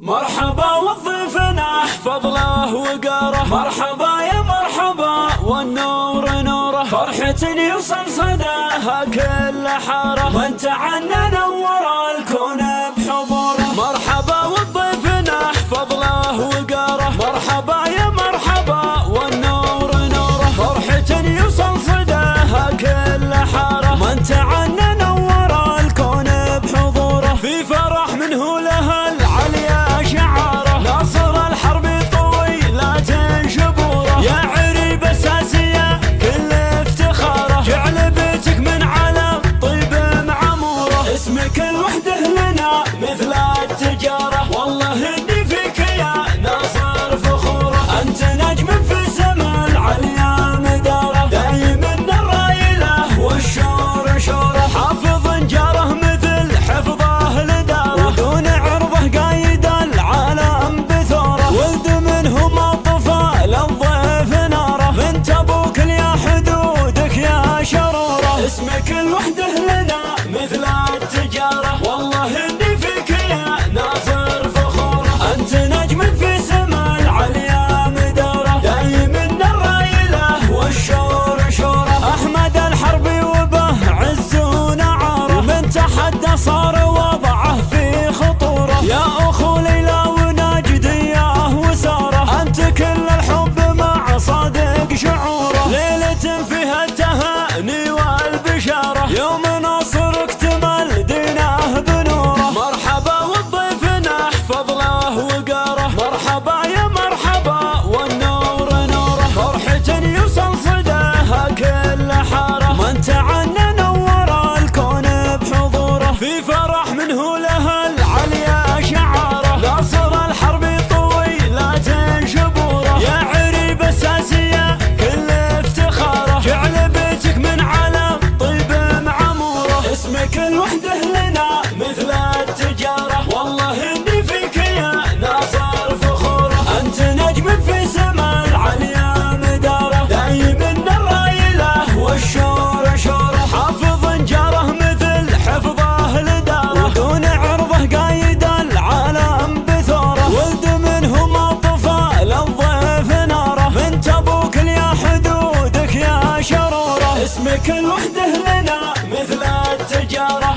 مرحبا وضيفنا فضله وقاره، مرحبا يا مرحبا والنور نوره، فرحة يوصل صداها كل حاره، وانت عنا نور الكون بحضوره. مرحبا وضيفنا فضله وقاره، مرحبا يا مرحبا والنور نوره، فرحة يوصل صداها كل حاره، وانت عنا نور الكون بحضوره. في فرح منه لها العليا شعاره، ناصر الحرب طويلات شبوره، يا عريب اساسيه كل افتخاره، جعل بيتك من على طيب معموره، اسمك الوحده لنا مثل التجاره، والله اني فيك يا ناصر فخوره، انت نجم في سما العليا مداره، دايم الرايله والشور شوره، حافظ جاره مثل حفظه لداره، ودون عرضه قايد العالم بثوره، ولد منهم الطفى للضيف ناره، بنت ابوك يا حدودك يا شروره، اسمك الوحده لنا مثل التجاره، والله اني فيك يا ناصر فخوره، انت نجم في سما العليا مداره، دايم الرايله والشور شوره، احمد الحربي وبه عز ونعاره، من تحدى صار وضعه في خطوره، يا اخو ليلى وناجديه وساره، انت كل الحب مع صادق شعوره، ليله فيها التهاني والبشاره، يوم ناصر اكتمل دينه بنوره. مرحبا وضيفنا فضله وقاره، مرحبا يا مرحبا والنور نوره، فرحة يوصل صداها كل حاره، وانت عنا نور الكون بحضوره. في فرح منه لها العليا شعاره، ناصر الحرب طويلات شبوره، يا عريب اساسيه كل افتخاره، جعل بيتك من على طيب معموره، اسمك الوحده لنا مثل التجاره، والله اني فيك يا ناصر فخوره، انت نجم في سما العليا مداره، دايم الرايله والشور شوره، حافظ جاره مثل حفظه لداره، ودون عرضه قايد العالم بثوره، ولد منهم الطفى للضيف ناره، بنت ابوك يا حدودك يا شروره، اسمك الوحده لنا مثل التجاره،